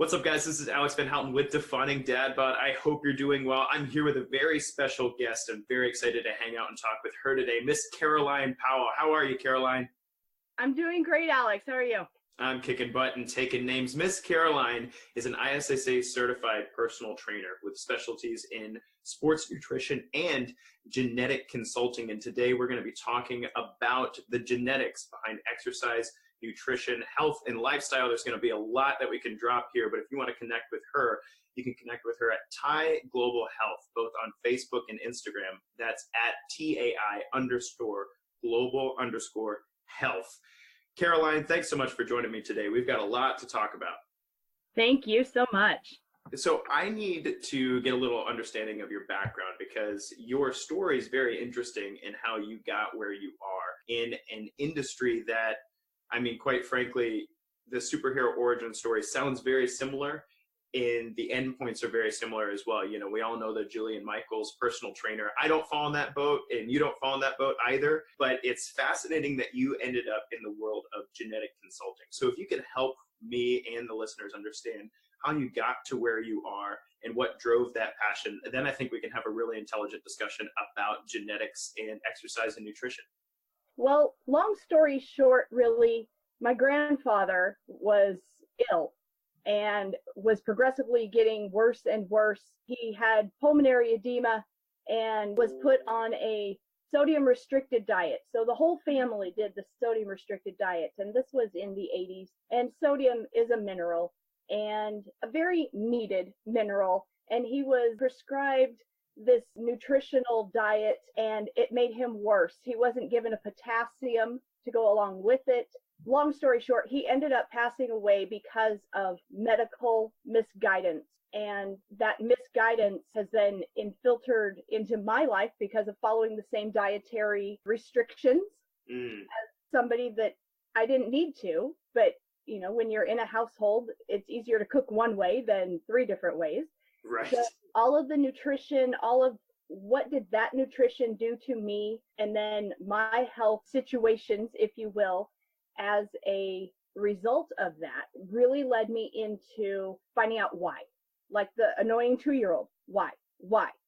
What's up, guys? This is Alex Van Houten with Defining Dad Bod. I hope you're doing well. I'm here with a very special guest. I'm very excited to hang out and talk with her today, Miss Caroline Powell. How are you, Caroline? I'm doing great, Alex. How are you? I'm kicking butt and taking names. Miss Caroline is an ISSA certified personal trainer with specialties in sports nutrition and genetic consulting. And today we're going to be talking about the genetics behind exercise, nutrition, health, and lifestyle. There's going to be a lot that we can drop here, but if you want to connect with her, you can connect with her at TAI Global Health, both on Facebook and Instagram. That's at TAI_global_health. Caroline, thanks so much for joining me today. We've got a lot to talk about. Thank you so much. So I need to get a little understanding of your background because your story is very interesting in how you got where you are in an industry that, I mean, quite frankly, the superhero origin story sounds very similar, and the endpoints are very similar as well. You know, we all know that Jillian Michaels, personal trainer. I don't fall in that boat, and you don't fall in that boat either, but it's fascinating that you ended up in the world of genetic consulting. So if you could help me and the listeners understand how you got to where you are and what drove that passion, then I think we can have a really intelligent discussion about genetics and exercise and nutrition. Well, long story short, really, my grandfather was ill and was progressively getting worse and worse. He had pulmonary edema and was put on a sodium restricted diet. So the whole family did the sodium restricted diet, and this was in the 80s. And sodium is a mineral and a very needed mineral. And he was prescribed this nutritional diet, and it made him worse. He wasn't given a potassium to go along with it. Long story short, he ended up passing away because of medical misguidance. And that misguidance has then infiltrated into my life because of following the same dietary restrictions as somebody that I didn't need to. But, you know, when you're in a household, it's easier to cook one way than 3 different ways. Right. So all of the nutrition, all of what did that nutrition do to me, and then my health situations, if you will, as a result of that really led me into finding out why. Like the annoying 2-year-old. Why?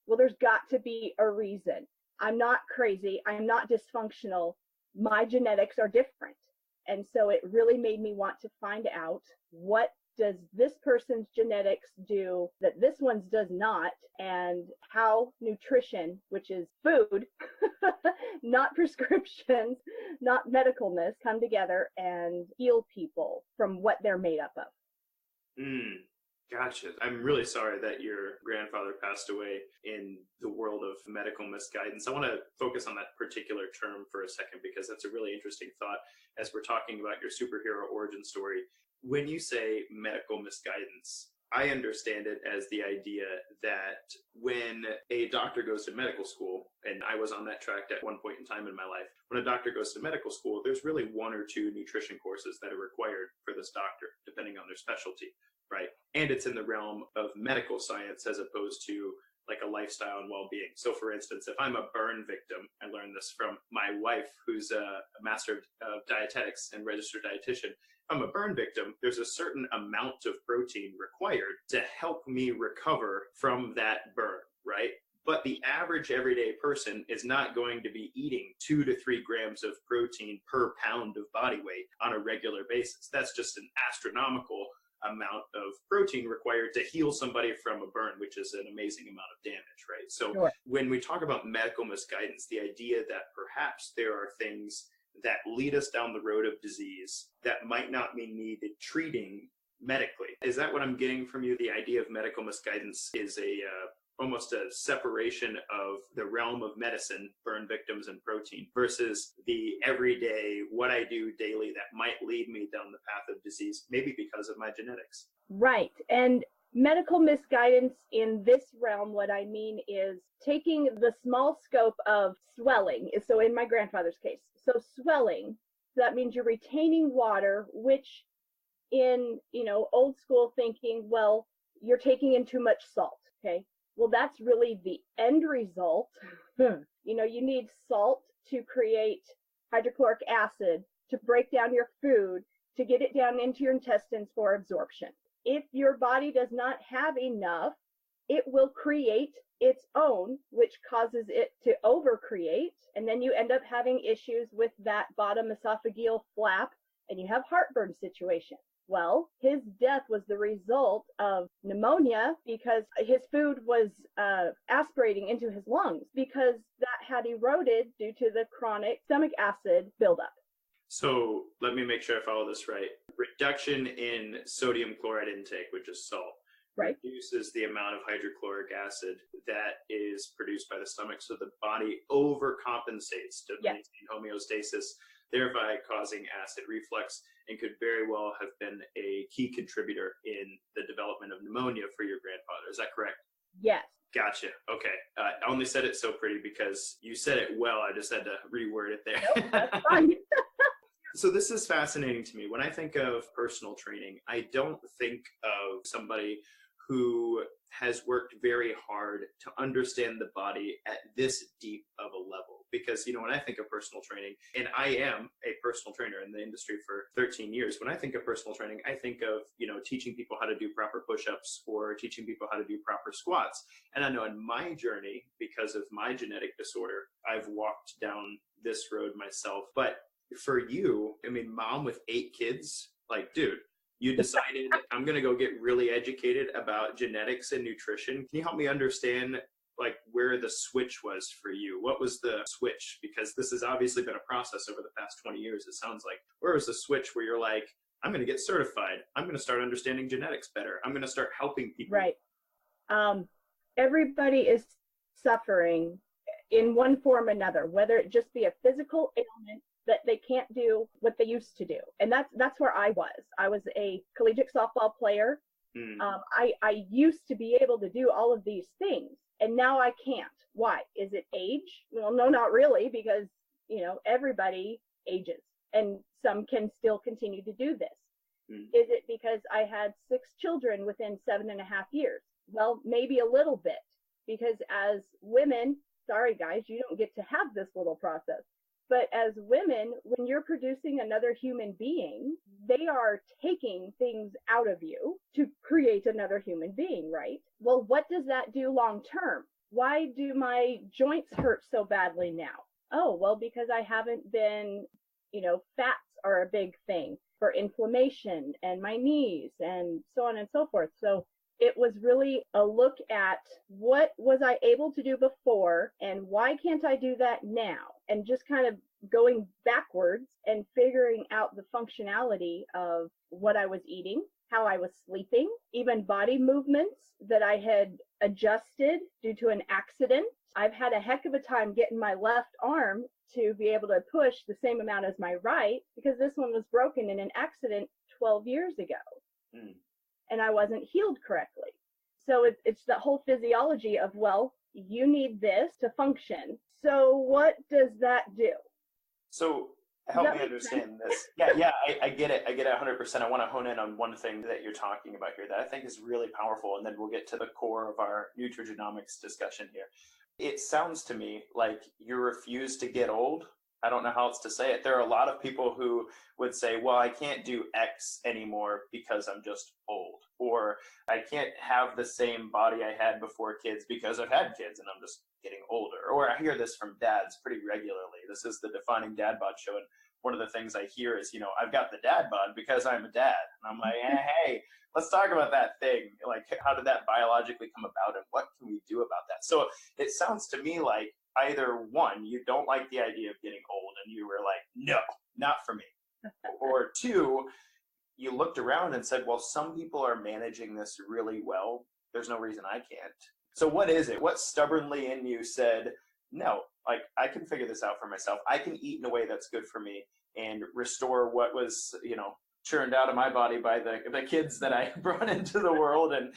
Well, there's got to be a reason. I'm not crazy. I'm not dysfunctional. My genetics are different. And so it really made me want to find out, what does this person's genetics do that this one's does not, and how nutrition, which is food, not prescriptions, not medicalness, come together and heal people from what they're made up of. Gotcha. I'm really sorry that your grandfather passed away in the world of medical misguidance. I want to focus on that particular term for a second because that's a really interesting thought as we're talking about your superhero origin story. When you say medical misguidance, I understand it as the idea that when a doctor goes to medical school, and I was on that track at one point in time in my life, when a doctor goes to medical school, there's really 1 or 2 nutrition courses that are required for this doctor, depending on their specialty, right? And it's in the realm of medical science as opposed to like a lifestyle and well-being. So for instance, if I'm a burn victim, I learned this from my wife, who's a master of dietetics and registered dietitian. If I'm a burn victim, there's a certain amount of protein required to help me recover from that burn, right? But the average everyday person is not going to be eating 2 to 3 grams of protein per pound of body weight on a regular basis. That's just an astronomical amount of protein required to heal somebody from a burn, which is an amazing amount of damage, right? So Sure. When we talk about medical misguidance, the idea that perhaps there are things that lead us down the road of disease that might not be needed treating medically. Is that what I'm getting from you? The idea of medical misguidance is almost a separation of the realm of medicine, burn victims and protein, versus the everyday, what I do daily that might lead me down the path of disease, maybe because of my genetics. Right. And medical misguidance in this realm, what I mean is taking the small scope of swelling. So in my grandfather's case, so swelling, that means you're retaining water, which in, old school thinking, well, you're taking in too much salt. Okay. Well, that's really the end result. You need salt to create hydrochloric acid, to break down your food, to get it down into your intestines for absorption. If your body does not have enough, it will create its own, which causes it to overcreate. And then you end up having issues with that bottom esophageal flap and you have heartburn situation. Well, his death was the result of pneumonia because his food was aspirating into his lungs because that had eroded due to the chronic stomach acid buildup. So let me make sure I follow this right. Reduction in sodium chloride intake, which is salt, right, reduces the amount of hydrochloric acid that is produced by the stomach. So the body overcompensates to maintain homeostasis, thereby causing acid reflux, and could very well have been a key contributor in the development of pneumonia for your grandfather. Is that correct? Yes. Gotcha. Okay. I only said it so pretty because you said it well. I just had to reword it there. Nope, that's fine. So this is fascinating to me. When I think of personal training, I don't think of somebody who has worked very hard to understand the body at this deep of a level. Because, when I think of personal training, and I am a personal trainer in the industry for 13 years, when I think of personal training, I think of, teaching people how to do proper push-ups or teaching people how to do proper squats. And I know in my journey, because of my genetic disorder, I've walked down this road myself. But for you, mom with 8 kids, dude, you decided I'm going to go get really educated about genetics and nutrition. Can you help me understand where the switch was for you? What was the switch? Because this has obviously been a process over the past 20 years, it sounds like. Where was the switch where you're like, I'm going to get certified. I'm going to start understanding genetics better. I'm going to start helping people. Right. Everybody is suffering in one form or another, whether it just be a physical ailment that they can't do what they used to do. And that's where I was. I was a collegiate softball player. I used to be able to do all of these things, and now I can't. Why? Is it age? Well, no, not really, because, everybody ages, and some can still continue to do this. Is it because I had 6 children within 7.5 years? Well, maybe a little bit, because as women, sorry guys, you don't get to have this little process. But as women, when you're producing another human being, they are taking things out of you to create another human being, right? Well, what does that do long term? Why do my joints hurt so badly now? Oh, well, because I haven't been, fats are a big thing for inflammation and my knees and so on and so forth. So it was really a look at what was I able to do before and why can't I do that now? And just kind of going backwards and figuring out the functionality of what I was eating, how I was sleeping, even body movements that I had adjusted due to an accident. I've had a heck of a time getting my left arm to be able to push the same amount as my right because this one was broken in an accident 12 years ago. And I wasn't healed correctly. So it's the whole physiology of, well, you need this to function. So what does that do? So help me understand this. Yeah, I get it. I get it 100%. I want to hone in on one thing that you're talking about here that I think is really powerful, and then we'll get to the core of our nutrigenomics discussion here. It sounds to me like you refuse to get old. I don't know how else to say it. There are a lot of people who would say, well, I can't do X anymore because I'm just old. Or I can't have the same body I had before kids because I've had kids and I'm just getting older. Or I hear this from dads pretty regularly. This is the Defining Dad Bod show. And one of the things I hear is, I've got the dad bod because I'm a dad. And I'm like, hey, let's talk about that thing. How did that biologically come about and what can we do about that? So it sounds to me like either one, you don't like the idea of getting old and you were like, no, not for me. Or 2, you looked around and said, well, some people are managing this really well. There's no reason I can't. So what is it? What stubbornly in you said, no, I can figure this out for myself. I can eat in a way that's good for me and restore what was, churned out of my body by the kids that I brought into the world. And,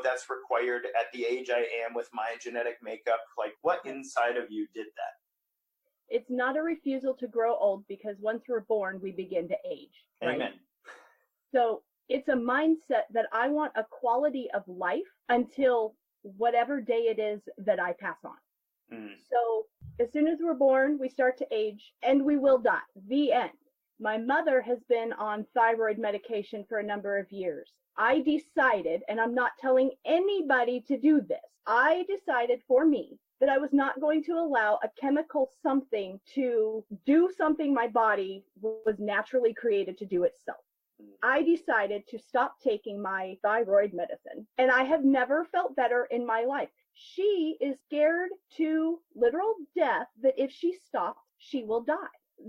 that's required at the age I am with my genetic makeup. What inside of you did that? It's not a refusal to grow old because once we're born, we begin to age. Right? Amen. So it's a mindset that I want a quality of life until whatever day it is that I pass on. So as soon as we're born, we start to age and we will die. The end. My mother has been on thyroid medication for a number of years. I decided, and I'm not telling anybody to do this, I decided for me that I was not going to allow a chemical something to do something my body was naturally created to do itself. I decided to stop taking my thyroid medicine, and I have never felt better in my life. She is scared to literal death that if she stops, she will die.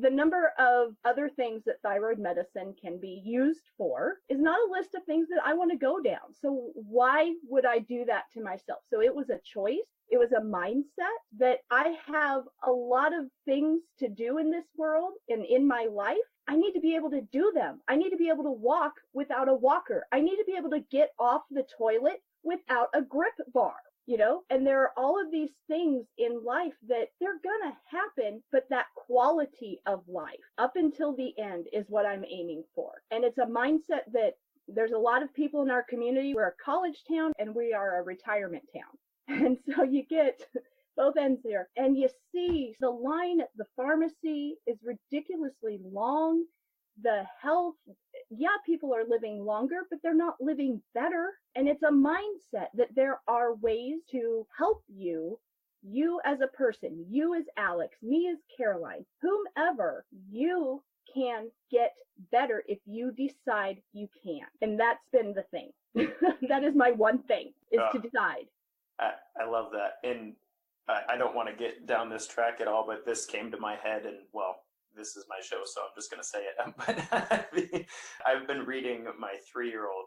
The number of other things that thyroid medicine can be used for is not a list of things that I want to go down. So why would I do that to myself? So it was a choice. It was a mindset that I have a lot of things to do in this world and in my life. I need to be able to do them. I need to be able to walk without a walker. I need to be able to get off the toilet without a grip bar. And there are all of these things in life that they're going to happen, but that quality of life up until the end is what I'm aiming for. And it's a mindset that there's a lot of people in our community. We're a college town and we are a retirement town. And so you get both ends there. And you see the line at the pharmacy is ridiculously long. The health, people are living longer, but they're not living better. And it's a mindset that there are ways to help you as a person, you as Alex, me as Caroline, whomever, you can get better if you decide you can. And that's been the thing. That is my one thing, is to decide. I love that. And I don't want to get down this track at all, but this came to my head, and this is my show, so I'm just going to say it. But I've been reading my 3-year-old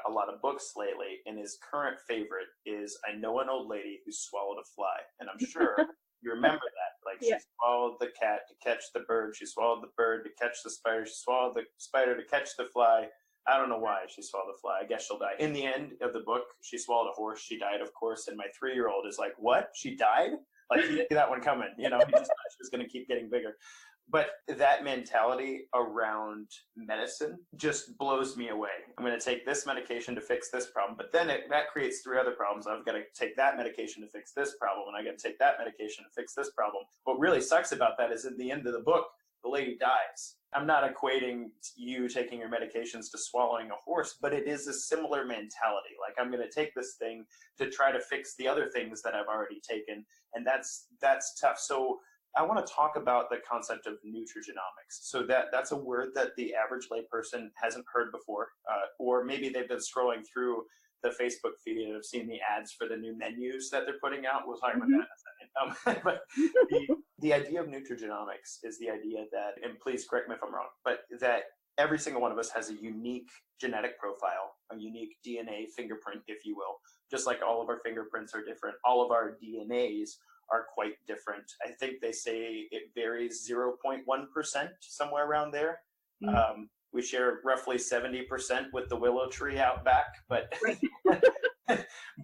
a lot of books lately, and his current favorite is I Know an Old Lady Who Swallowed a Fly. And I'm sure you remember that. She swallowed the cat to catch the bird. She swallowed the bird to catch the spider. She swallowed the spider to catch the fly. I don't know why she swallowed the fly. I guess she'll die. In the end of the book, she swallowed a horse. She died, of course. And my 3-year-old is like, what? She died? He didn't see that one coming. He just thought she was going to keep getting bigger. But that mentality around medicine just blows me away. I'm going to take this medication to fix this problem, but then that creates 3 other problems. I've got to take that medication to fix this problem, and I got to take that medication to fix this problem. What really sucks about that is at the end of the book, the lady dies. I'm not equating you taking your medications to swallowing a horse, but it is a similar mentality. I'm going to take this thing to try to fix the other things that I've already taken, and that's tough. So I want to talk about the concept of nutrigenomics. So that's a word that the average layperson hasn't heard before, or maybe they've been scrolling through the Facebook feed and have seen the ads for the new menus that they're putting out. We'll talk about that in a second. But the idea of nutrigenomics is the idea that, and please correct me if I'm wrong, but that every single one of us has a unique genetic profile, a unique DNA fingerprint, if you will. Just like all of our fingerprints are different, all of our DNAs are quite different. I think they say it varies 0.1%, somewhere around there. Mm-hmm. We share roughly 70% with the willow tree out back, but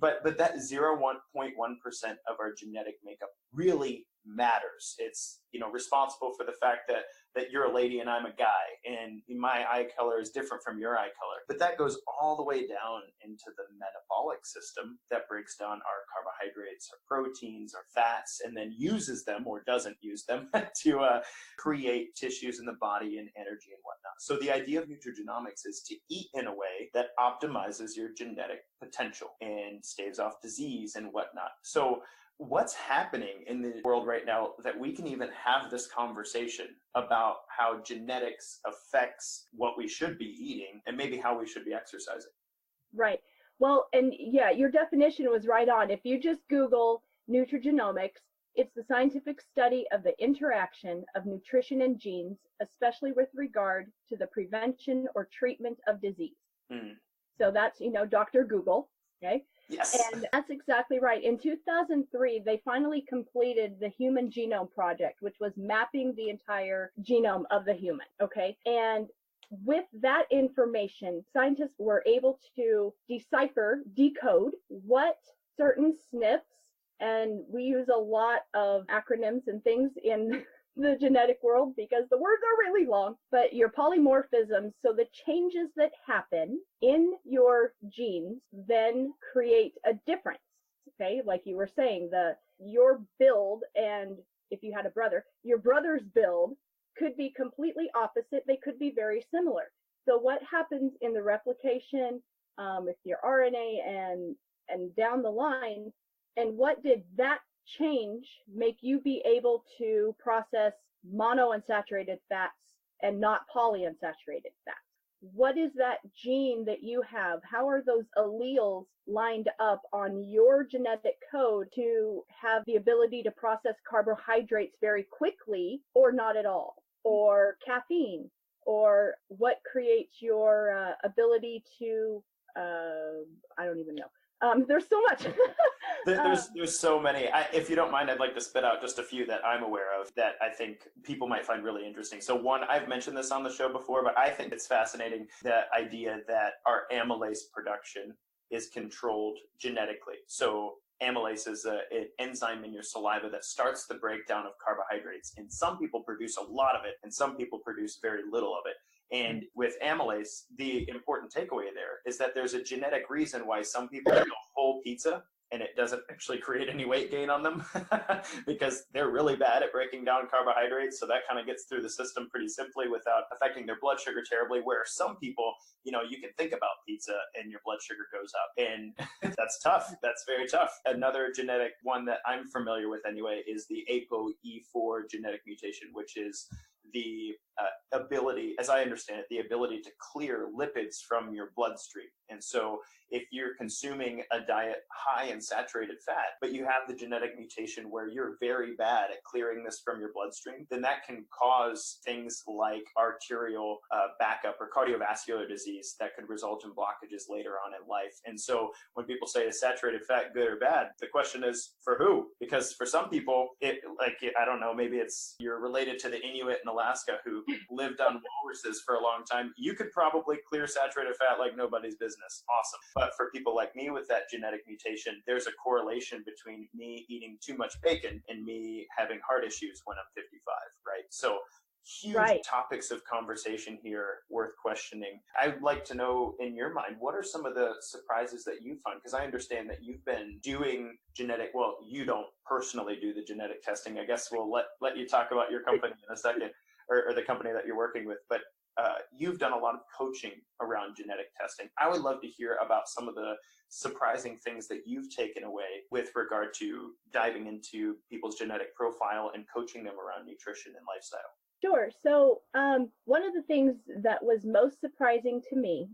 but that 0.1% of our genetic makeup really matters. It's responsible for the fact that you're a lady and I'm a guy, and my eye color is different from your eye color. But that goes all the way down into the metabolic system that breaks down our carbohydrates, our proteins, our fats, and then uses them or doesn't use them to create tissues in the body and energy and whatnot. So the idea of nutrigenomics is to eat in a way that optimizes your genetic potential and staves off disease and whatnot. So what's happening in the world right now that we can even have this conversation about how genetics affects what we should be eating and maybe how we should be exercising? Right. Well, and your definition was right on. If you just Google nutrigenomics, it's the scientific study of the interaction of nutrition and genes, especially with regard to the prevention or treatment of disease. Mm. So that's, Dr. Google. Okay. Yes. And that's exactly right. In 2003, they finally completed the Human Genome Project, which was mapping the entire genome of the human. Okay. And with that information, scientists were able to decode what certain SNPs, and we use a lot of acronyms and things in the genetic world because the words are really long, but your polymorphisms, so the changes that happen in your genes then create a difference, okay? Like you were saying, your build, and if you had a brother, your brother's build could be completely opposite. They could be very similar. So what happens in the replication with your RNA and down the line. And what did that change make you be able to process monounsaturated fats and not polyunsaturated fats? What is that gene that you have? How are those alleles lined up on your genetic code to have the ability to process carbohydrates very quickly or not at all? Or caffeine? Or what creates your ability to, I don't even know. There's so much. There's so many. If you don't mind, I'd like to spit out just a few that I'm aware of that I think people might find really interesting. So one, I've mentioned this on the show before, but I think it's fascinating, the idea that our amylase production is controlled genetically. So amylase is an enzyme in your saliva that starts the breakdown of carbohydrates. And some people produce a lot of it, and some people produce very little of it. And with amylase, the important takeaway there is that there's a genetic reason why some people eat a whole pizza and it doesn't actually create any weight gain on them because they're really bad at breaking down carbohydrates. So that kind of gets through the system pretty simply without affecting their blood sugar terribly, where some people, you can think about pizza and your blood sugar goes up, and that's tough. That's very tough. Another genetic one that I'm familiar with anyway is the ApoE4 genetic mutation, which is the ability, as I understand it, the ability to clear lipids from your bloodstream. And so if you're consuming a diet high in saturated fat, but you have the genetic mutation where you're very bad at clearing this from your bloodstream, then that can cause things like arterial backup or cardiovascular disease that could result in blockages later on in life. And so when people say, is saturated fat good or bad? The question is, for who? Because for some people, I don't know, maybe it's you're related to the Inuit in Alaska who lived on walruses for a long time. You could probably clear saturated fat like nobody's business. Awesome. But for people like me with that genetic mutation, there's a correlation between me eating too much bacon and me having heart issues when I'm 55, right? So huge topics of conversation here worth questioning. I'd like to know, in your mind, what are some of the surprises that you find? Because I understand that you've been doing you don't personally do the genetic testing. I guess we'll let you talk about your company in a second, or the company that you're working with. But you've done a lot of coaching around genetic testing. I would love to hear about some of the surprising things that you've taken away with regard to diving into people's genetic profile and coaching them around nutrition and lifestyle. Sure. So one of the things that was most surprising to me,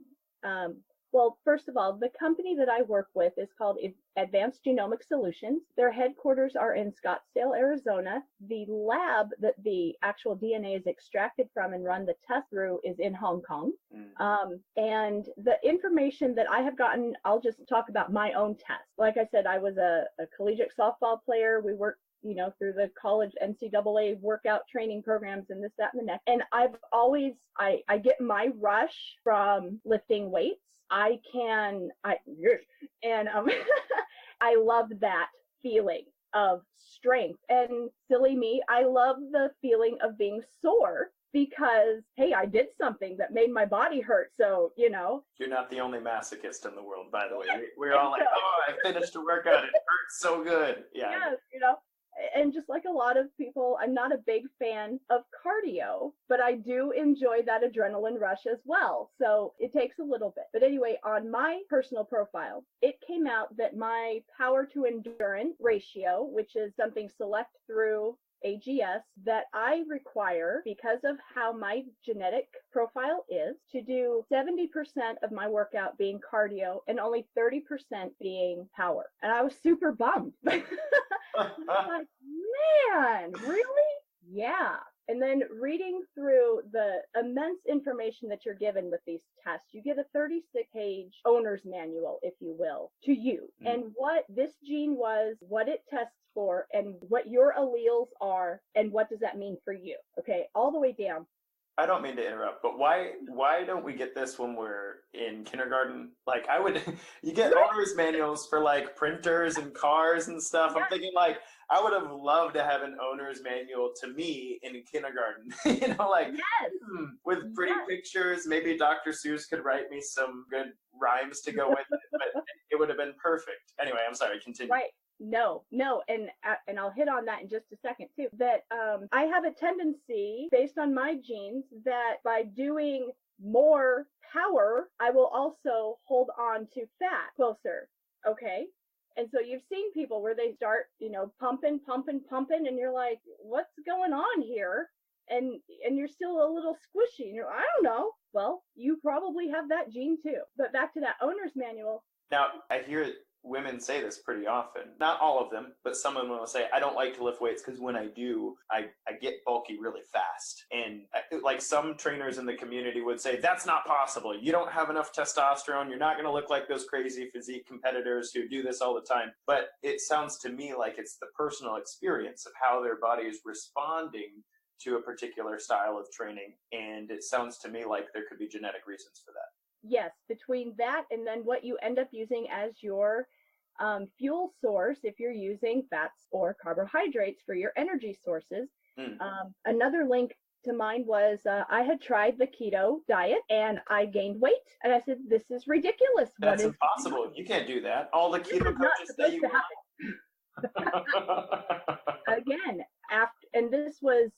well, first of all, the company that I work with is called Advanced Genomic Solutions. Their headquarters are in Scottsdale, Arizona. The lab that the actual DNA is extracted from and run the test through is in Hong Kong. And the information that I have gotten, I'll just talk about my own test. Like I said, I was a collegiate softball player. We worked through the college NCAA workout training programs and this, that, and the next. And I've always, I get my rush from lifting weights. I love that feeling of strength. And silly me, I love the feeling of being sore because, hey, I did something that made my body hurt. So, You're not the only masochist in the world, by the way. We're all like, I finished a workout. It hurts so good. Yeah. Yes, and just like a lot of people, I'm not a big fan of cardio, but I do enjoy that adrenaline rush as well. So it takes a little bit. But anyway, on my personal profile, it came out that my power to endurance ratio, which is something select through AGS, that I require, because of how my genetic profile is, to do 70% of my workout being cardio and only 30% being power. And I was super bummed. I was like, man, really? Yeah. And then reading through the immense information that you're given with these tests, you get a 36-page owner's manual, if you will, to you. And what this gene was, what it tests for, and what your alleles are, and what does that mean for you? Okay, all the way down. I don't mean to interrupt, but why don't we get this when we're in kindergarten? Like you get owner's manuals for like printers and cars and stuff. I'm thinking like, I would have loved to have an owner's manual to me in kindergarten, with pretty pictures. Maybe Dr. Seuss could write me some good rhymes to go with it, but it would have been perfect. Anyway, I'm sorry, continue. Right. No, and I'll hit on that in just a second too, that I have a tendency based on my genes that by doing more power, I will also hold on to fat closer. Okay. And so you've seen people where they start, pumping, and you're like, what's going on here? And you're still a little squishy. And I don't know. Well, you probably have that gene too. But back to that owner's manual. Now, I hear women say this pretty often. Not all of them, but some of them will say, I don't like to lift weights because when I do, I get bulky really fast. And like some trainers in the community would say, that's not possible. You don't have enough testosterone. You're not going to look like those crazy physique competitors who do this all the time. But it sounds to me like it's the personal experience of how their body is responding to a particular style of training. And it sounds to me like there could be genetic reasons for that. Yes, between that and then what you end up using as your fuel source, if you're using fats or carbohydrates for your energy sources. Another link to mine was I had tried the keto diet and I gained weight. And I said, this is ridiculous. That's impossible. You can't do that. All the keto coaches say you Again, and this was,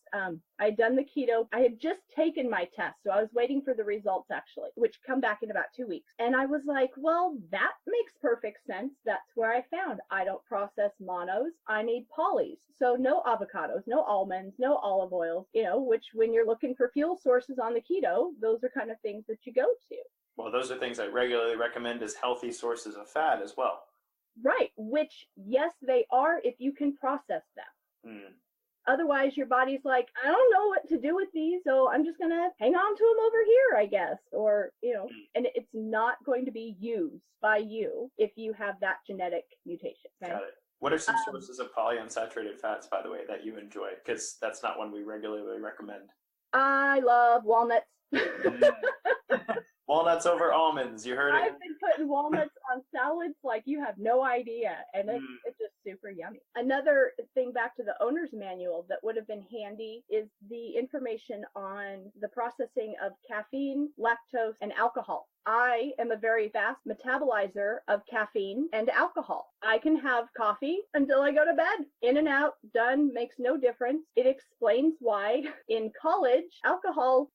I'd done the keto. I had just taken my test, so I was waiting for the results actually, which come back in about 2 weeks. And I was like, well, that makes perfect sense. That's where I found I don't process monos. I need polys. So no avocados, no almonds, no olive oils, which when you're looking for fuel sources on the keto, those are kind of things that you go to. Well, those are things I regularly recommend as healthy sources of fat as well. Right, which, yes, they are if you can process them. Otherwise, your body's like, I don't know what to do with these, so I'm just going to hang on to them over here, I guess. Or, and it's not going to be used by you if you have that genetic mutation. Okay? Got it. What are some sources of polyunsaturated fats, by the way, that you enjoy? Because that's not one we regularly recommend. I love walnuts. Walnuts over almonds. You heard it. I've been putting walnuts on salads like you have no idea, and it's just super yummy. Another thing back to the owner's manual that would have been handy is the information on the processing of caffeine, lactose, and alcohol. I am a very fast metabolizer of caffeine and alcohol. I can have coffee until I go to bed. In and out, done, makes no difference. It explains why in college, alcohol,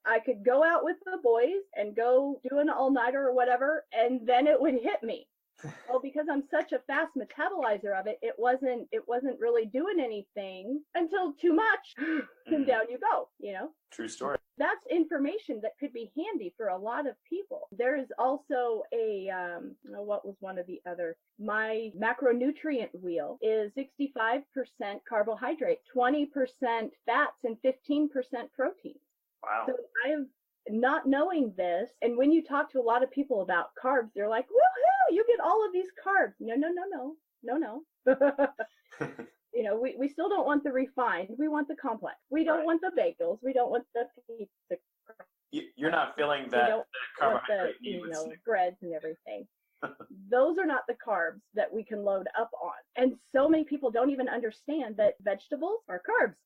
I could go out with the boys and go do an all-nighter or whatever, and then it would hit me. Well, because I'm such a fast metabolizer of it, it wasn't really doing anything until too much, and down you go, True story. That's information that could be handy for a lot of people. There is also what was one of the other? My macronutrient wheel is 65% carbohydrate, 20% fats, and 15% protein. Wow. So I've not knowing this, and when you talk to a lot of people about carbs, they're like, woohoo, you get all of these carbs. No. We still don't want the refined. We want the complex. We don't want the bagels. We don't want the pizza. You're not feeling that carbohydrate need with breads and everything. Those are not the carbs that we can load up on. And so many people don't even understand that vegetables are carbs.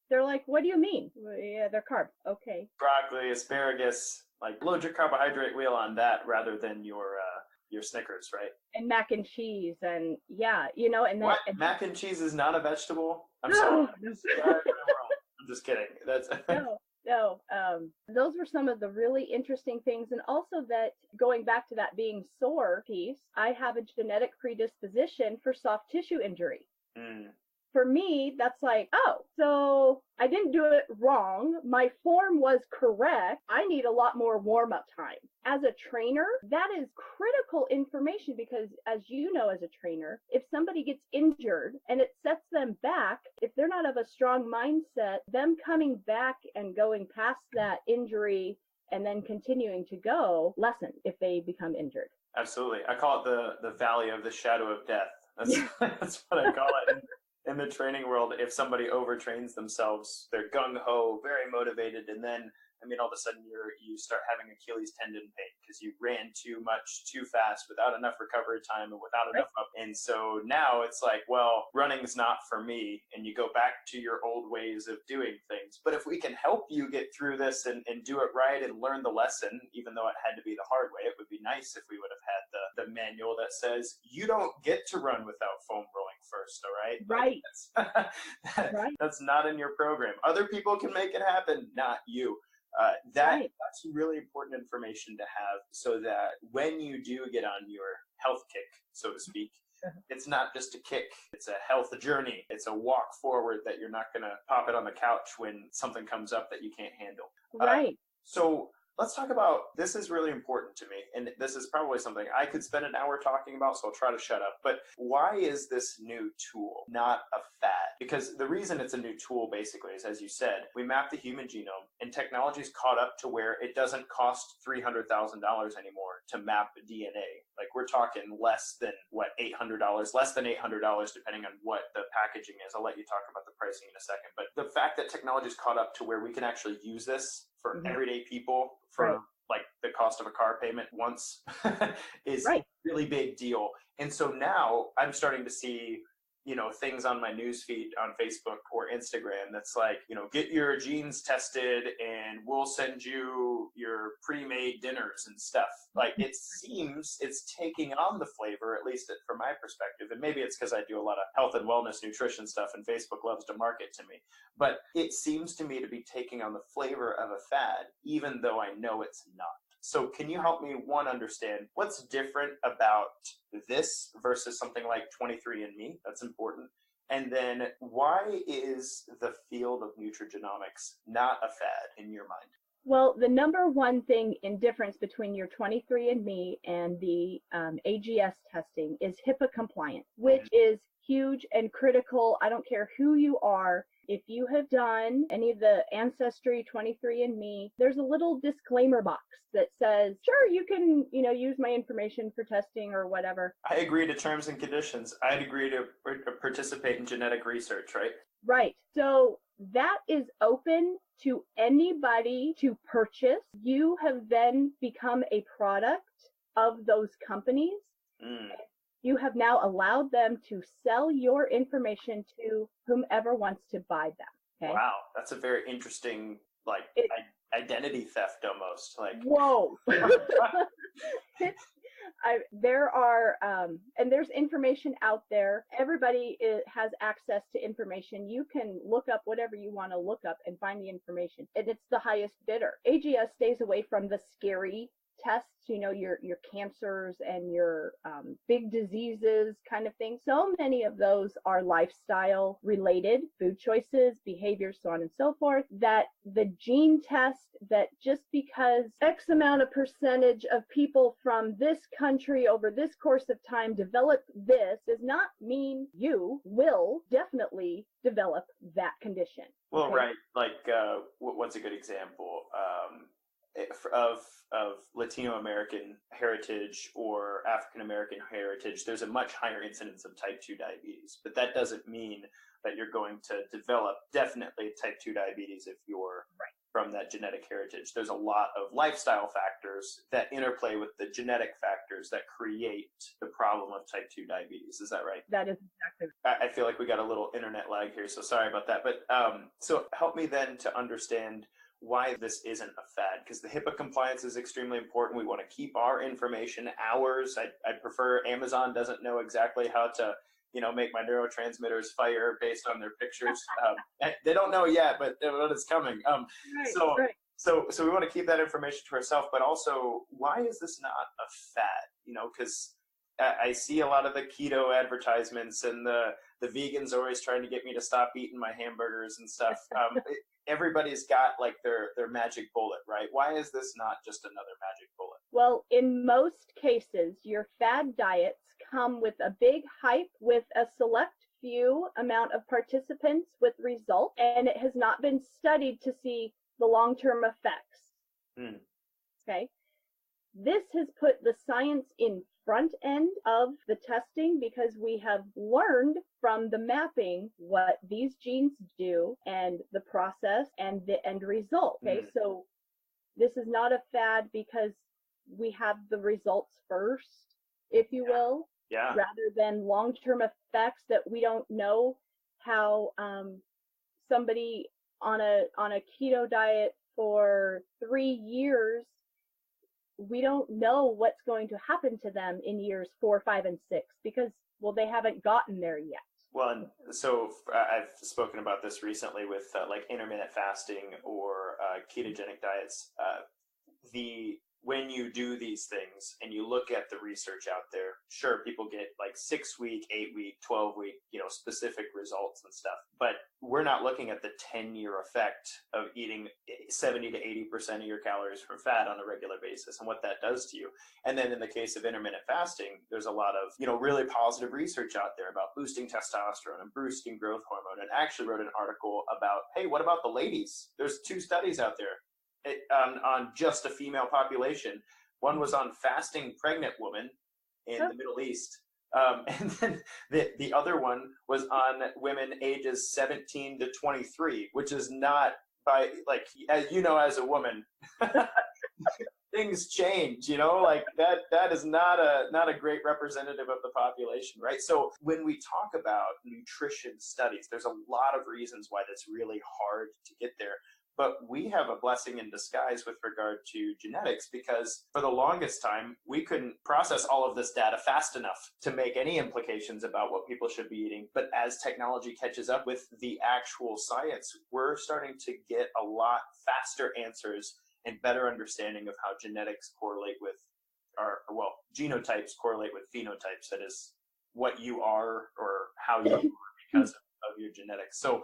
They're like, what do you mean? Well, yeah, they're carbs. Okay. Broccoli, asparagus, load your carbohydrate wheel on that rather than your Snickers, right? And mac and cheese, and and what? Mac and cheese is not a vegetable? I'm sorry. I'm just kidding. That's No. Those were some of the really interesting things. And also that going back to that being sore piece, I have a genetic predisposition for soft tissue injury. For me, that's like, so I didn't do it wrong. My form was correct. I need a lot more warm-up time. As a trainer, that is critical information because, as you know, as a trainer, if somebody gets injured and it sets them back, if they're not of a strong mindset, them coming back and going past that injury and then continuing to go lessen if they become injured. Absolutely. I call it the valley of the shadow of death. That's what I call it. In the training world, if somebody overtrains themselves, they're gung-ho, very motivated, and then, all of a sudden you start having Achilles tendon pain because you ran too much, too fast, without enough recovery time and without enough up. And so now it's like, well, running's not for me, and you go back to your old ways of doing things. But if we can help you get through this and do it right and learn the lesson, even though it had to be the hard way, it would be nice if we would have had the manual that says, you don't get to run without foam rolling first, all right? Right. That's not in your program. Other people can make it happen, not you. That's really important information to have so that when you do get on your health kick, so to speak, it's not just a kick, it's a health journey. It's a walk forward that you're not going to pop it on the couch when something comes up that you can't handle. Right. So let's talk about, this is really important to me, and this is probably something I could spend an hour talking about, so I'll try to shut up. But why is this new tool not a fad? Because the reason it's a new tool, basically, is, as you said, we map the human genome, and technology's caught up to where it doesn't cost $300,000 anymore to map DNA. Like, we're talking less than, $800, less than $800, depending on what the packaging is. I'll let you talk about the pricing in a second. But the fact that technology's caught up to where we can actually use this for everyday people for like the cost of a car payment once is a really big deal. And so now I'm starting to see, things on my news feed on Facebook or Instagram that's like, get your genes tested and we'll send you your pre-made dinners and stuff. Like, it seems it's taking on the flavor, at least from my perspective. And maybe it's because I do a lot of health and wellness nutrition stuff and Facebook loves to market to me. But it seems to me to be taking on the flavor of a fad, even though I know it's not. So can you help me, one, understand what's different about this versus something like 23andMe? That's important. And then why is the field of nutrigenomics not a fad in your mind? Well, the number one thing in difference between your 23andMe and the AGS testing is HIPAA compliance, which is huge and critical. I don't care who you are. If you have done any of the Ancestry, 23andMe, there's a little disclaimer box that says, sure, you can, use my information for testing or whatever. I agree to terms and conditions. I'd agree to participate in genetic research, right? Right. So that is open to anybody to purchase. You have then become a product of those companies. You have now allowed them to sell your information to whomever wants to buy them. Okay? Wow, that's a very interesting, identity theft almost. Like, whoa. There are, and there's information out there. Everybody has access to information. You can look up whatever you want to look up and find the information. And it's the highest bidder. AGS stays away from the scary tests, your cancers and your big diseases kind of thing. So many of those are lifestyle related, food choices, behaviors, so on and so forth, that the gene test, that just because X amount of percentage of people from this country over this course of time develop this, does not mean you will definitely develop that condition. Well, okay? Right. Like, what's a good example? Of Latino American heritage or African American heritage, there's a much higher incidence of type 2 diabetes. But that doesn't mean that you're going to develop definitely type 2 diabetes if you're from that genetic heritage. There's a lot of lifestyle factors that interplay with the genetic factors that create the problem of type 2 diabetes. Is that right? That is exactly right. I feel like we got a little internet lag here, so sorry about that. But so help me then to understand why this isn't a fad, because the HIPAA compliance is extremely important. We want to keep our information ours. I'd prefer Amazon doesn't know exactly how to, make my neurotransmitters fire based on their pictures. They don't know yet, but it's coming. So we want to keep that information to ourselves, but also, why is this not a fad? Because I see a lot of the keto advertisements and the vegans are always trying to get me to stop eating my hamburgers and stuff. Everybody's got like their magic bullet, right? Why is this not just another magic bullet? Well, in most cases, your fad diets come with a big hype with a select few amount of participants with results, and it has not been studied to see the long-term effects. Okay. This has put the science in front end of the testing because we have learned from the mapping what these genes do and the process and the end result. Okay, so this is not a fad because we have the results first, if you will, rather than long-term effects that we don't know how somebody on a keto diet for 3 years, we don't know what's going to happen to them in years 4, 5, and 6 because, well, they haven't gotten there yet. Well, and so I've spoken about this recently with like intermittent fasting or ketogenic diets. When you do these things and you look at the research out there, sure, people get like 6-week, 8-week, 12-week, specific results and stuff. But we're not looking at the 10-year effect of eating 70 to 80% of your calories from fat on a regular basis and what that does to you. And then in the case of intermittent fasting, there's a lot of, really positive research out there about boosting testosterone and boosting growth hormone. And I actually wrote an article about, hey, what about the ladies? There's 2 studies out there. On just a female population. One was on fasting pregnant women in the Middle East. And then the other one was on women ages 17 to 23, which is not by, like, as as a woman, things change, like that is not a great representative of the population, right? So when we talk about nutrition studies, there's a lot of reasons why that's really hard to get there. But we have a blessing in disguise with regard to genetics, because for the longest time, we couldn't process all of this data fast enough to make any implications about what people should be eating. But as technology catches up with the actual science, we're starting to get a lot faster answers and better understanding of how genetics correlate with genotypes correlate with phenotypes. That is what you are or how you are because of your genetics. So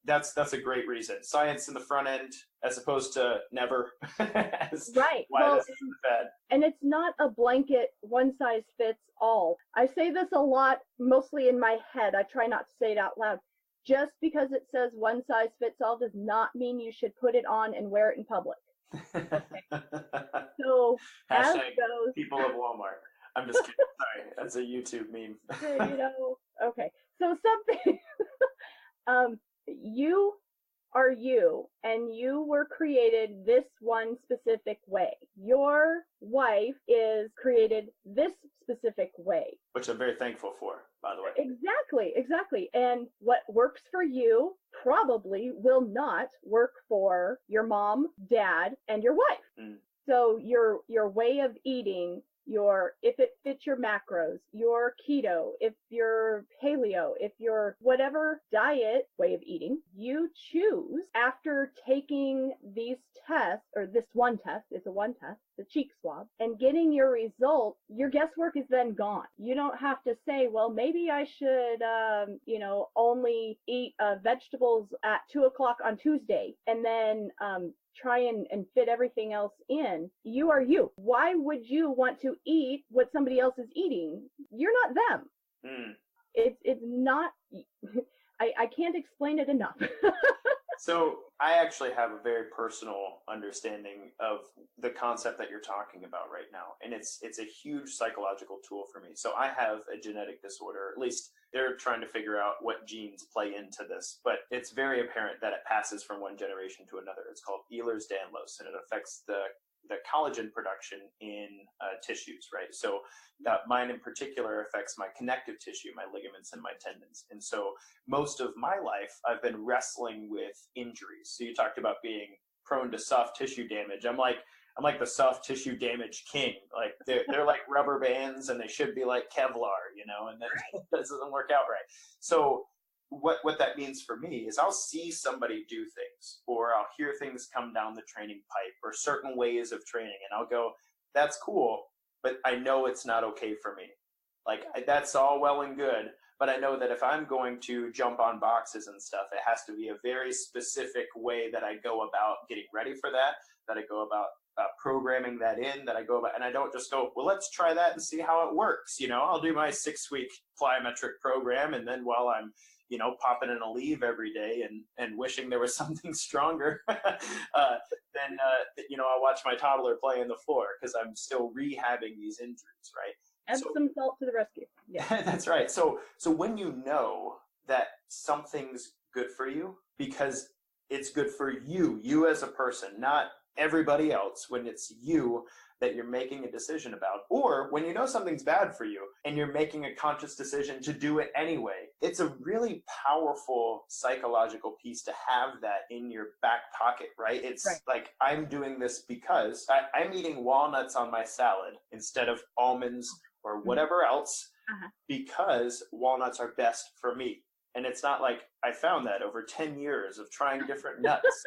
that's a great reason. Science in the front end as opposed to never. Right. Why this is bad. And it's not a blanket one size fits all. I say this a lot, mostly in my head. I try not to say it out loud. Just because it says one size fits all does not mean you should put it on and wear it in public. Okay. So as goes, people of Walmart. I'm just kidding. Sorry, that's a YouTube meme. Okay. So something, you are you, and you were created this one specific way. Your wife is created this specific way. Which I'm very thankful for, by the way. Exactly. And what works for you probably will not work for your mom, dad, and your wife. Mm. So your way of eating, if it fits your macros, your keto, if you're paleo, if you're whatever diet way of eating, you choose after taking these tests, or this one test, it's a one test, the cheek swab, and getting your result, your guesswork is then gone. You don't have to say, well, maybe I should, only eat vegetables at 2:00 on Tuesday, and then try and fit everything else in. You are you. Why would you want to eat what somebody else is eating? You're not them. Mm. It's not, I can't explain it enough. So I actually have a very personal understanding of the concept that you're talking about right now. And it's a huge psychological tool for me. So I have a genetic disorder, at least they're trying to figure out what genes play into this, but it's very apparent that it passes from one generation to another. It's called Ehlers-Danlos, and it affects the collagen production in tissues, right? So mine in particular affects my connective tissue, my ligaments and my tendons. And so most of my life, I've been wrestling with injuries. So you talked about being prone to soft tissue damage. I'm like the soft tissue damage king. Like they're like rubber bands, and they should be like Kevlar, and that doesn't work out right. So what that means for me is I'll see somebody do things, or I'll hear things come down the training pipe, or certain ways of training, and I'll go, that's cool, but I know it's not okay for me. Like, that's all well and good, but I know that if I'm going to jump on boxes and stuff, it has to be a very specific way that I go about getting ready for that I go about programming that in, that I go about, and I don't just go, well, let's try that and see how it works. I'll do my 6-week plyometric program, and then while I'm popping in a leave every day and wishing there was something stronger, then I'll watch my toddler play on the floor because I'm still rehabbing these injuries, right? Add some salt to the rescue. Yeah, that's right. So when you know that something's good for you because it's good for you as a person, not everybody else, when it's you that you're making a decision about, or when you know something's bad for you and you're making a conscious decision to do it anyway, it's a really powerful psychological piece to have that in your back pocket, right? It's right. Like, I'm doing this because I'm eating walnuts on my salad instead of almonds or whatever else, Uh-huh. because walnuts are best for me. And it's not like I found that over 10 years of trying different nuts.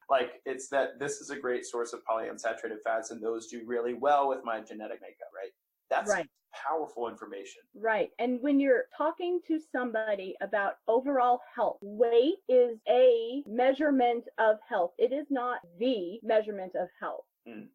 like it's that this is a great source of polyunsaturated fats, and those do really well with my genetic makeup, right? That's Right. powerful information. Right. And when you're talking to somebody about overall health, weight is a measurement of health. It is not the measurement of health. Mm.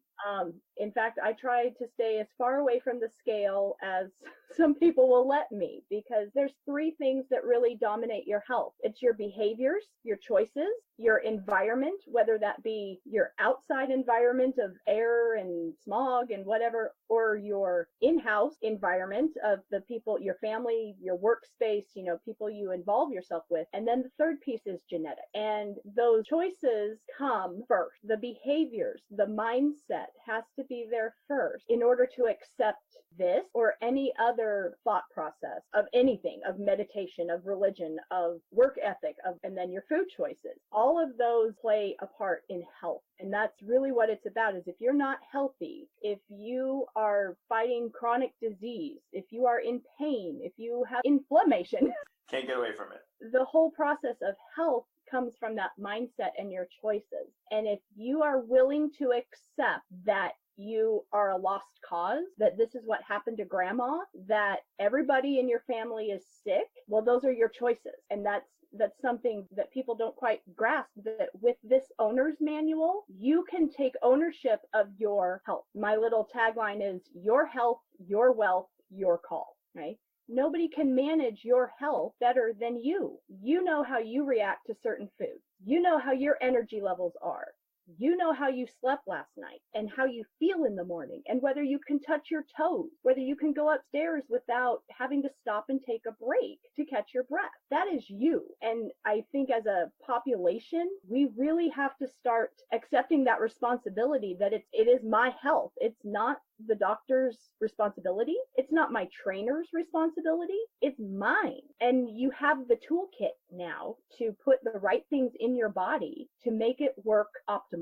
In fact, I try to stay as far away from the scale as some people will let me, because there's three things that really dominate your health. It's your behaviors, your choices, your environment, whether that be your outside environment of air and smog and whatever, or your in-house environment of the people, your family, your workspace, people you involve yourself with. And then the third piece is genetic. And those choices come first. The behaviors, the mindset has to be there first in order to accept this or any other thought process of anything, of meditation, of religion, of work ethic, and then your food choices. All of those play a part in health. And that's really what it's about, is if you're not healthy, if you are fighting chronic disease, if you are in pain, if you have inflammation, can't get away from it. The whole process of health comes from that mindset and your choices. And if you are willing to accept that you are a lost cause, that this is what happened to grandma, that everybody in your family is sick, well, those are your choices. And that's something that people don't quite grasp, that with this owner's manual, you can take ownership of your health. My little tagline is your health, your wealth, your call, right? Nobody can manage your health better than you. You know how you react to certain foods. You know how your energy levels are. You know how you slept last night and how you feel in the morning, and whether you can touch your toes, whether you can go upstairs without having to stop and take a break to catch your breath. That is you. And I think as a population, we really have to start accepting that responsibility, that it is my health. It's not the doctor's responsibility. It's not my trainer's responsibility. It's mine. And you have the toolkit now to put the right things in your body to make it work optimally.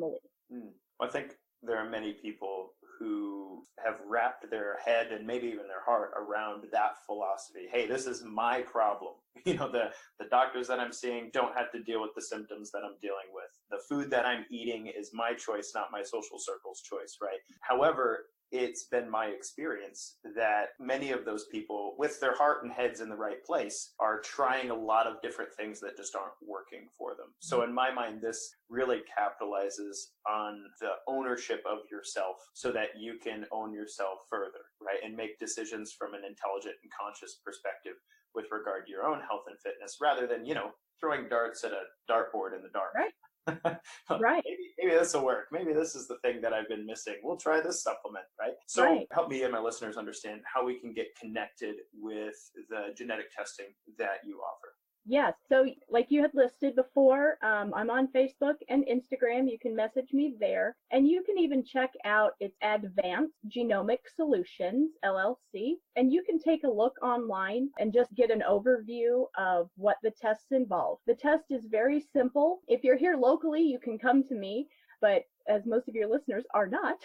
I think there are many people who have wrapped their head and maybe even their heart around that philosophy. Hey, this is my problem. The doctors that I'm seeing don't have to deal with the symptoms that I'm dealing with. The food that I'm eating is my choice, not my social circle's choice, right? However, it's been my experience that many of those people, with their heart and heads in the right place, are trying a lot of different things that just aren't working for them. So in my mind, this really capitalizes on the ownership of yourself so that you can own yourself further, right? And make decisions from an intelligent and conscious perspective with regard to your own health and fitness, rather than, throwing darts at a dartboard in the dark. Right. Right. Maybe this will work. Maybe this is the thing that I've been missing. We'll try this supplement, right? So help me and my listeners understand how we can get connected with the genetic testing that you offer. Yes. So like you had listed before, I'm on Facebook and Instagram. You can message me there. And you can even check out its Advanced Genomic Solutions, LLC. And you can take a look online and just get an overview of what the tests involve. The test is very simple. If you're here locally, you can come to me. But as most of your listeners are not,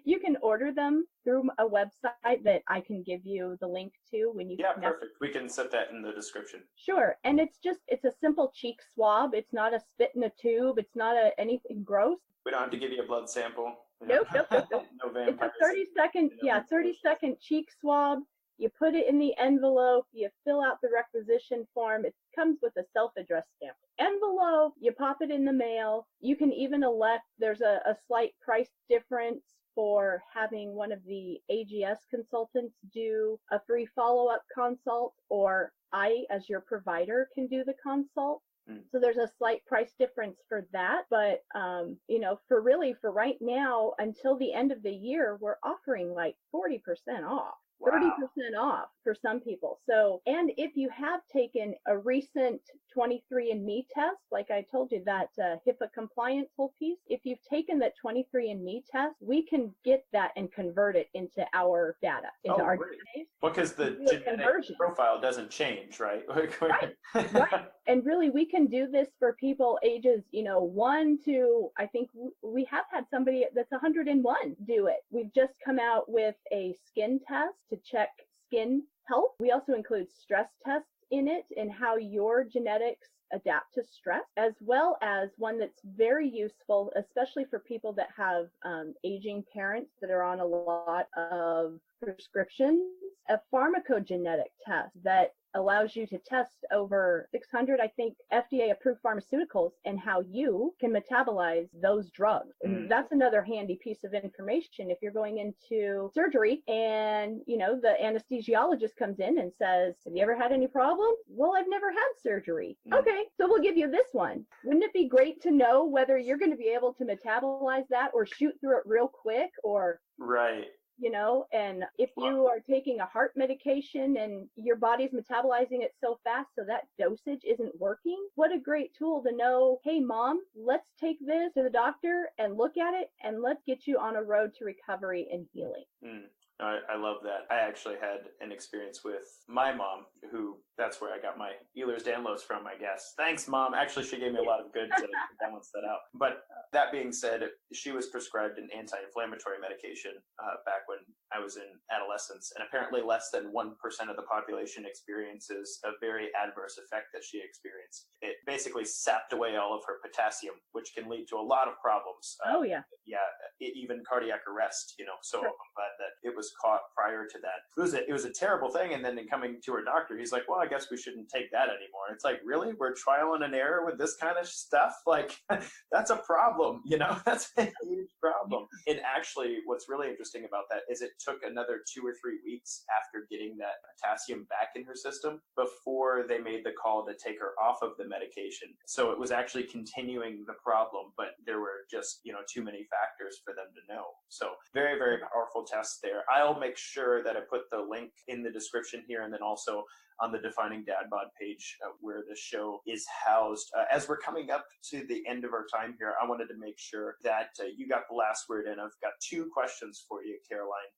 you can order them through a website that I can give you the link to when you. Yeah, perfect. We can set that in the description. Sure. And it's a simple cheek swab. It's not a spit in a tube. It's not anything gross. We don't have to give you a blood sample. Nope. No vampires. It's a 30-second cheek swab. You put it in the envelope, you fill out the requisition form. It comes with a self-addressed stamp envelope. You pop it in the mail. You can even elect, there's a slight price difference for having one of the AGS consultants do a free follow-up consult, or I, as your provider, can do the consult. So there's a slight price difference for that. But, for right now, until the end of the year, we're offering like 40% off. Wow. 30% off for some people. So, and if you have taken a recent 23andMe test, like I told you, that HIPAA compliance whole piece, if you've taken that 23andMe test, we can get that and convert it into our data, into our database. Because the genetic profile doesn't change, right? Right. And really, we can do this for people ages, 1 to, I think we have had somebody that's 101 do it. We've just come out with a skin test to check skin health. We also include stress tests in it and how your genetics adapt to stress, as well as one that's very useful, especially for people that have aging parents that are on a lot of prescriptions, a pharmacogenetic test that allows you to test over 600, I think, FDA-approved pharmaceuticals and how you can metabolize those drugs. And that's another handy piece of information if you're going into surgery and, the anesthesiologist comes in and says, have you ever had any problems? Well, I've never had surgery. Okay, so we'll give you this one. Wouldn't it be great to know whether you're going to be able to metabolize that or shoot through it real quick or... Right. And if you are taking a heart medication and your body's metabolizing it so fast so that dosage isn't working, what a great tool to know, hey, mom, let's take this to the doctor and look at it and let's get you on a road to recovery and healing. I love that. I actually had an experience with my mom, who that's where I got my Ehlers-Danlos from, I guess. Thanks, Mom. Actually, she gave me a lot of good to balance that out. But that being said, she was prescribed an anti-inflammatory medication back when I was in adolescence. And apparently less than 1% of the population experiences a very adverse effect that she experienced. It basically sapped away all of her potassium, which can lead to a lot of problems. Even cardiac arrest, So sure. I'm glad that it was caught prior to that. It was a terrible thing. And then in coming to her doctor, he's like, well, I guess we shouldn't take that anymore. It's like, really? We're trial and error with this kind of stuff? Like, that's a problem, That's a huge problem. And actually, what's really interesting about that is it took another 2 or 3 weeks after getting that potassium back in her system before they made the call to take her off of the medication. So it was actually continuing the problem, but there were just, too many factors for them to know. So very, very powerful test there. I'll make sure that I put the link in the description here and then also on the Defining Dad Bod page where the show is housed. As we're coming up to the end of our time here, I wanted to make sure that you got the last word in. I've got 2 questions for you, Caroline.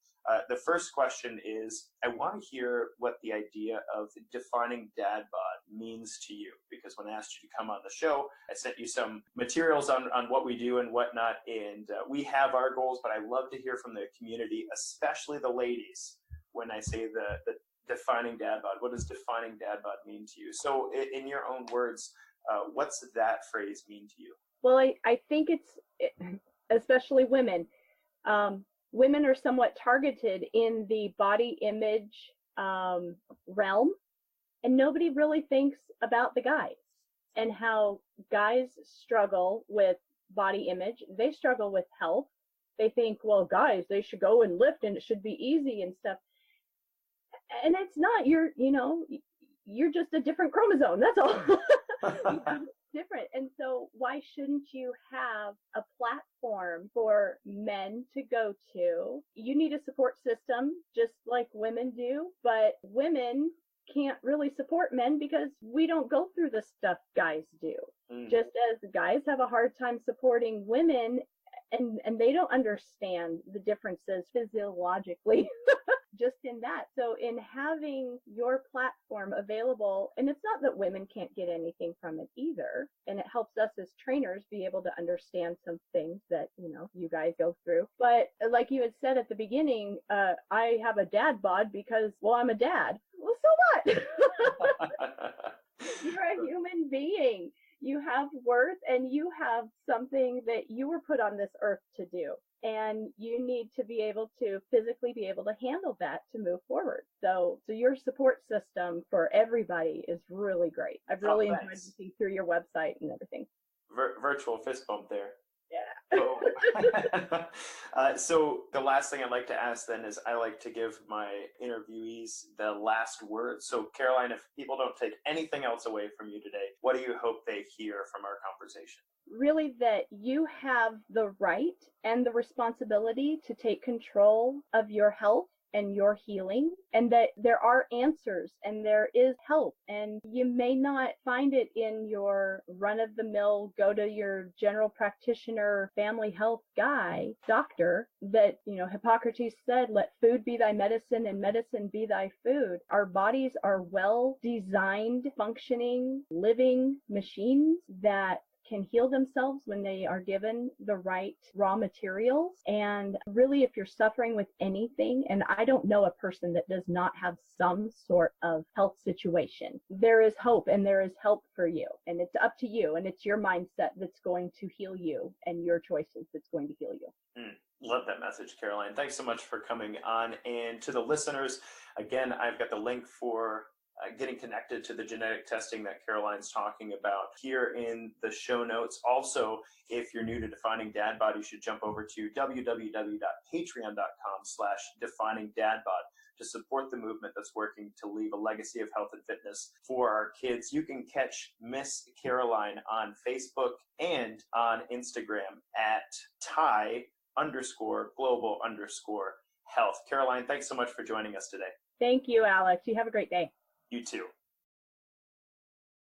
The first question is, I want to hear what the idea of defining dad bod means to you, because when I asked you to come on the show, I sent you some materials on what we do and whatnot, and we have our goals, but I love to hear from the community, especially the ladies, when I say the defining dad bod. What does defining dad bod mean to you? So in your own words, what's that phrase mean to you? Well, I think especially women. Women are somewhat targeted in the body image realm, and nobody really thinks about the guys and how guys struggle with body image. They struggle with health. They think, well, guys, they should go and lift and it should be easy and stuff. And it's not. You're just a different chromosome. That's all. Different. And so why shouldn't you have a platform for men to go to? You need a support system just like women do, but women can't really support men because we don't go through the stuff guys do. Just as guys have a hard time supporting women and they don't understand the differences physiologically. Just in that. So in having your platform available, and it's not that women can't get anything from it either, and it helps us as trainers be able to understand some things that, you guys go through. But like you had said at the beginning, I have a dad bod because, well, I'm a dad. Well, so what? You're a human being. You have worth and you have something that you were put on this earth to do. And you need to be able to physically be able to handle that to move forward. So your support system for everybody is really great. I've really enjoyed looking through your website and everything. Virtual fist bump there. Yeah. So the last thing I'd like to ask then is I like to give my interviewees the last word. So Caroline, if people don't take anything else away from you today, what do you hope they hear from our conversation? Really that you have the right and the responsibility to take control of your health and your healing, and that there are answers and there is help, and you may not find it in your run-of-the-mill, go to your general practitioner, family health guy, doctor, that, Hippocrates said, let food be thy medicine and medicine be thy food. Our bodies are well-designed, functioning, living machines that can heal themselves when they are given the right raw materials. And really, if you're suffering with anything, and I don't know a person that does not have some sort of health situation, there is hope and there is help for you. And it's up to you. And it's your mindset that's going to heal you and your choices that's going to heal you. Love that message, Caroline. Thanks so much for coming on. And to the listeners, again, I've got the link for getting connected to the genetic testing that Caroline's talking about here in the show notes. Also, if you're new to Defining Dad Bod, you should jump over to www.patreon.com/definingdadbod to support the movement that's working to leave a legacy of health and fitness for our kids. You can catch Miss Caroline on Facebook and on Instagram at Thai_global_health. Caroline, thanks so much for joining us today. Thank you, Alex. You have a great day. You too.